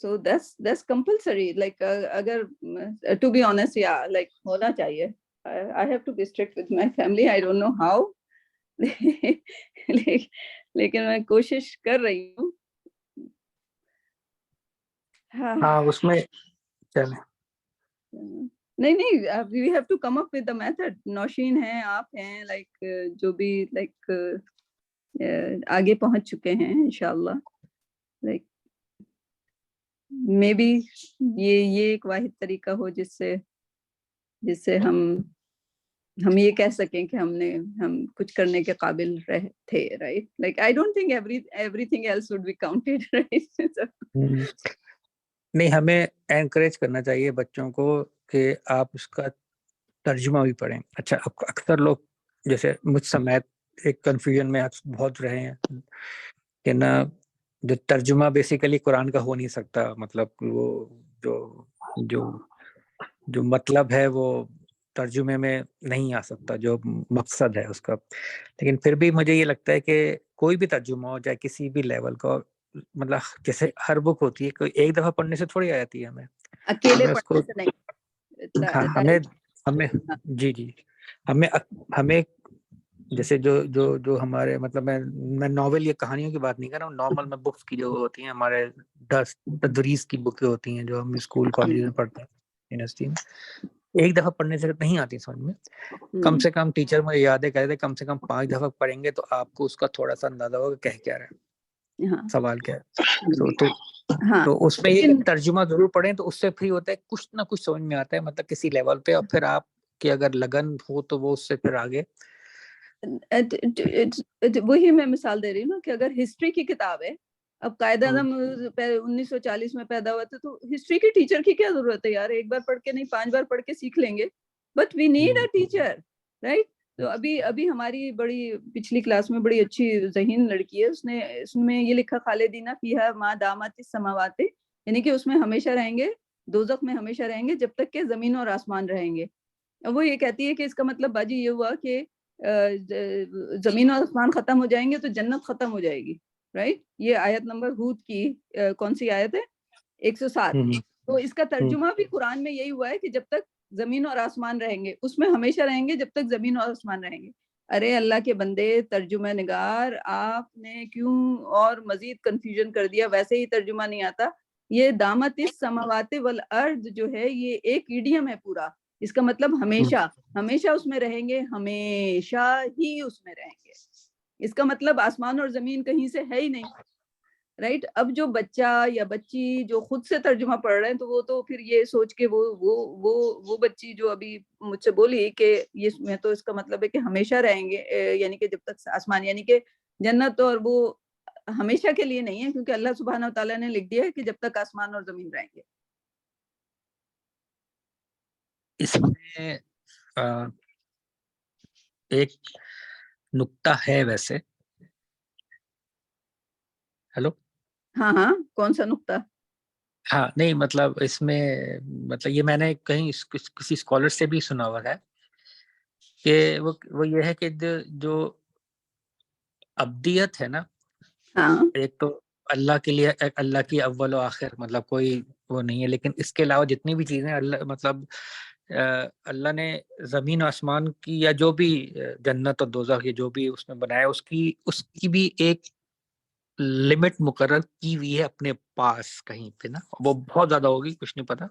So that's compulsory. Like agar to be honest, yeah, like hona chahiye. I have to be strict with my family. I don't know how. لیکن میں کوشش کر رہی ہوں. ہاں اس میں نہیں we have to come up with the method. Nausheen ہیں آپ ہیں like جو بھی like آگے پہنچ چکے ہیں انشاءاللہ. like مے بی یہ ایک واحد طریقہ ہو جس سے ہم ہم یہ کہہ سکیں کہ ہم کچھ کرنے کے قابل رہے تھے, right. Like I don't think everything else would be counted, right. نہیں, ہمیں انکریج کرنا چاہیے بچوں کو کہ آپ اس کا ترجمہ بھی پڑھیں. اچھا, اکثر لوگ جیسے مجھ سمیت ایک کنفیوژن میں بہت رہے ہیں کہ نا جو ترجمہ بیسیکلی قرآن کا ہو نہیں سکتا, مطلب وہ جو مطلب ہے وہ ترجمے میں نہیں آ سکتا, جو مقصد ہے اس کا. لیکن پھر بھی مجھے یہ لگتا ہے کہ کوئی بھی ترجمہ ہو جائے کسی بھی لیول کا, مطلب جیسے ہر بک ہوتی ہے, کوئی ایک دفعہ پڑھنے سے تھوڑی آ جاتی ہے, ہمیں اکیلے اس کو پڑھنے سے ہمیں جی ہمیں جیسے جو ہمارے مطلب میں ناول یا کہانیوں کی بات نہیں کر رہا ہوں, نارمل میں بکس کی جو ہوتی ہیں ہمارے تدریس کی بکیں ہوتی ہیں جو ہم اسکول کالج میں پڑھتے ہیں, یونیورسٹی میں, ایک دفعہ پڑھنے سے نہیں آتی سمجھ میں. کم سے کم ٹیچر مجھے یاد ہے کہتے تھے کم سے کم 5 دفعہ پڑھیں گے تو آپ کو اس کا تھوڑا سا اندازہ ہوگا کہہ کیا رہا ہے, سوال کیا ہے. تو اس میں یہ ترجمہ ضرور پڑھیں تو اس سے پھر ہوتا ہے کچھ نہ کچھ سمجھ میں آتا ہے, مطلب کسی لیول پہ, اور پھر آپ کی اگر لگن ہو تو وہ اس سے پھر آگے. وہی میں مثال دے رہی ہوں نا کہ اگر ہسٹری کی کتاب ہے, اب قائد اعظم 1940 میں پیدا ہوا تھا, تو ہسٹری کی ٹیچر کی کیا ضرورت ہے یار, ایک بار پڑھ کے نہیں 5 بار پڑھ کے سیکھ لیں گے, but we need a teacher, right. تو ابھی ہماری بڑی پچھلی کلاس میں بڑی اچھی ذہین لڑکی ہے, اس میں یہ لکھا خالدینہ فیہا ما دامت السماوات, یعنی کہ اس میں ہمیشہ رہیں گے, دوزخ میں ہمیشہ رہیں گے جب تک کہ زمین اور آسمان رہیں گے. وہ یہ کہتی ہے کہ اس کا مطلب باجی یہ ہوا کہ زمین اور آسمان ختم ہو جائیں گے تو جنت ختم ہو جائے گی, رائٹ. یہ آیت نمبر ہود کی کون سی آیت ہے, 107. تو اس کا ترجمہ بھی قرآن میں یہی ہوا ہے کہ جب تک زمین اور آسمان رہیں گے, اس میں ہمیشہ رہیں گے جب تک زمین اور آسمان رہیں گے. ارے اللہ کے بندے, ترجمہ نگار, آپ نے کیوں اور مزید کنفیوژن کر دیا, ویسے ہی ترجمہ نہیں آتا. یہ دامت السماوات والارض جو ہے یہ ایک ایڈیم ہے پورا, اس کا مطلب ہمیشہ اس میں رہیں گے, ہمیشہ ہی اس میں رہیں گے. اس کا مطلب آسمان اور زمین کہیں سے ہے ہی نہیں, رائٹ. اب جو بچہ یا بچی جو خود سے ترجمہ پڑھ رہے ہیں تو وہ تو پھر یہ سوچ کے وہ بچی جو ابھی مجھ سے بولی کہ یہ میں تو اس کا مطلب ہے کہ ہمیشہ رہیں گے, یعنی کہ جب تک آسمان, یعنی کہ جنت, اور وہ ہمیشہ کے لیے نہیں ہے کیونکہ اللہ سبحانہ وتعالیٰ نے لکھ دیا ہے کہ جب تک آسمان اور زمین رہیں گے. اس میں ایک نکتہ ہے ویسے. ہیلو, ہاں کون سا نکتہ؟ ہاں نہیں مطلب اس میں مطلب یہ میں نے کہیں کسی اسکالر سے بھی سنا ہوا ہے کہ وہ یہ ہے کہ جو ابدیت ہے نا, ایک تو اللہ کے لیے اللہ کی اول و آخر, مطلب کوئی وہ نہیں ہے, لیکن اس کے علاوہ جتنی بھی چیزیں اللہ مطلب اللہ نے زمین و آسمان کی یا جو بھی جنت اور دوزخ جو بھی اس میں بنایا اس کی بھی ایک لمٹ مقرر کی ہوئی ہے اپنے پاس کہیں پہ نا, وہ بہت زیادہ ہوگی کچھ نہیں پتا.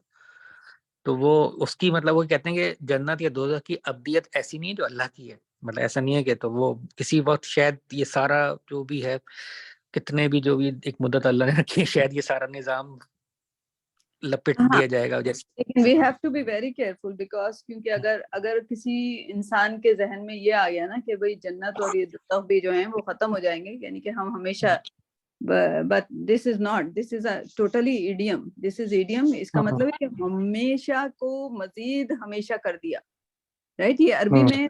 تو وہ اس کی مطلب وہ کہتے ہیں کہ جنت یا دوزخ کی ابدیت ایسی نہیں ہے جو اللہ کی ہے, مطلب ایسا نہیں ہے کہ تو وہ کسی وقت شاید یہ سارا جو بھی ہے کتنے بھی جو بھی ایک مدت اللہ نے رکھی ہے شاید یہ سارا نظام لپٹ دیا جائے گا. لیکن we have to be very careful because کیونکہ اگر کسی انسان کے ذہن میں یہ آ گیا نا کہ بھئی جنت اور یہ دوزخ بھی جو ہیں وہ ختم ہو جائیں گے, یعنی کہ ہم ہمیشہ, but this is a totally idiom, this is idiom. اس کا مطلب ہے کہ ہمیشہ کو مزید ہمیشہ کر دیا, رائٹ. یہ عربی میں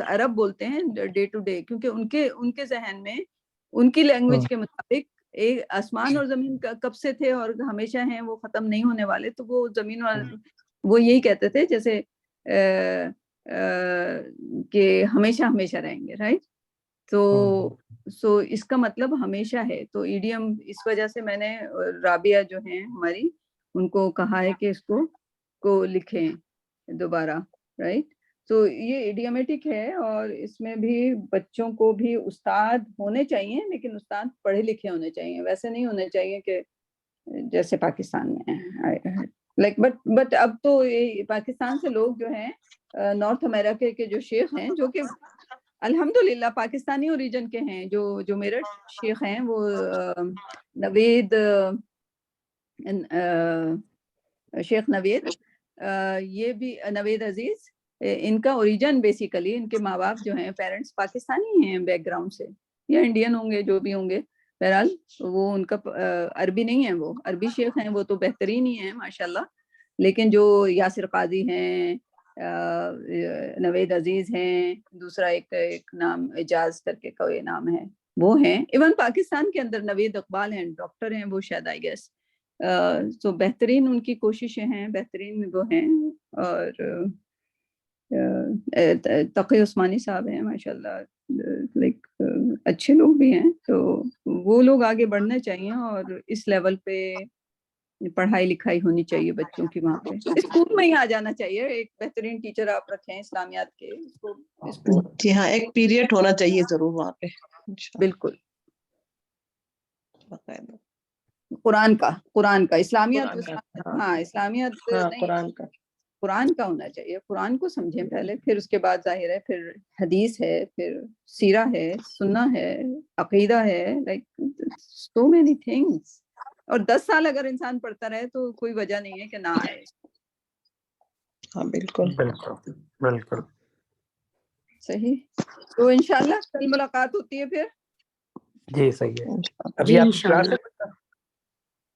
عرب بولتے ہیں ڈے ٹو ڈے, کیونکہ ان کے ذہن میں ان کی لینگویج کے مطابق آسمان اور زمین کب سے تھے اور ہمیشہ ہیں, وہ ختم نہیں ہونے والے. تو وہ زمین اور وہ یہی کہتے تھے جیسے کہ ہمیشہ رہیں گے, رائٹ. تو اس کا مطلب ہمیشہ ہے. تو ایڈیم اس وجہ سے میں نے رابعہ جو ہیں ہماری ان کو کہا ہے کہ اس کو لکھیں دوبارہ, رائٹ. تو یہ ایڈیومیٹک ہے اور اس میں بھی بچوں کو بھی استاد ہونے چاہیے, لیکن استاد پڑھے لکھے ہونے چاہیے, ویسے نہیں ہونے چاہیے کہ جیسے پاکستان میں لائک. بٹ اب تو پاکستان سے لوگ جو ہیں نارتھ امریکہ کے جو شیخ ہیں جو کہ الحمدللہ پاکستانی اوریجن کے ہیں, جو میرٹھ شیخ ہیں, وہ شیخ نوید, یہ بھی نوید عزیز, ان کا اوریجن بیسیکلی ان کے ماں باپ جو ہیں پیرنٹس پاکستانی ہیں بیک گراؤنڈ سے یا انڈین ہوں گے جو بھی ہوں گے، بہرحال وہ ان کا عربی نہیں ہے، وہ عربی شیخ ہیں، وہ تو بہترین ہی ہیں ماشاءاللہ، لیکن جو یاسر قاضی ہیں، نوید عزیز ہیں، دوسرا ایک نام اعجاز کر کے کوئی نام ہے، وہ ہیں، ایون پاکستان کے اندر نوید اقبال ہیں، ڈاکٹر ہیں وہ شاید آئی گیس، تو بہترین ان کی کوششیں ہیں، بہترین وہ ہیں، اور تقی عثمانی صاحب ہیں ماشاءاللہ، لائک اچھے لوگ بھی ہیں، تو وہ لوگ آگے بڑھنا چاہیے اور اس لیول پہ پڑھائی لکھائی ہونی چاہیے بچوں کی، وہاں پہ اسکول میں ہی آ جانا چاہیے، ایک بہترین ٹیچر آپ رکھیں اسلامیات کے، جی ہاں ایک پیریڈ ہونا چاہیے ضرور وہاں پہ، بالکل قرآن کا اسلامیات، ہاں اسلامیات نہیں، قرآن کا ہونا چاہیے، قرآن کو سمجھیں پہلے، پھر اس کے بعد ظاہر ہے پھر حدیث ہے، پھر سیرہ ہے، سنہ ہے، عقیدہ ہے، لائک سو مینی تھنگس، اور 10 سال اگر انسان پڑھتا رہے تو کوئی وجہ نہیں ہے کہ نہ آئے۔ ہاں بالکل بالکل بالکل صحیح، تو انشاءاللہ کل ملاقات ہوتی ہے پھر۔ جی صحیح ہے، ابھی جی آپ کی کلاس انشاءاللہ، ہے؟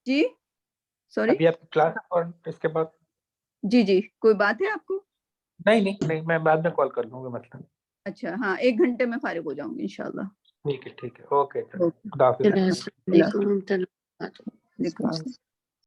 جی سوری، ابھی آپ کی کلاس ہے اور اس کے بعد؟ جی کوئی بات ہے آپ کو؟ نہیں میں بعد میں کال کر لوں گا مطلب۔ اچھا ہاں 1 گھنٹے میں فارغ ہو جاؤں گی انشاءاللہ۔ ٹھیک ہے اوکے، خدا حافظ۔ السلام علیکم ورحمۃ اللہ۔ وعلیکم السلام۔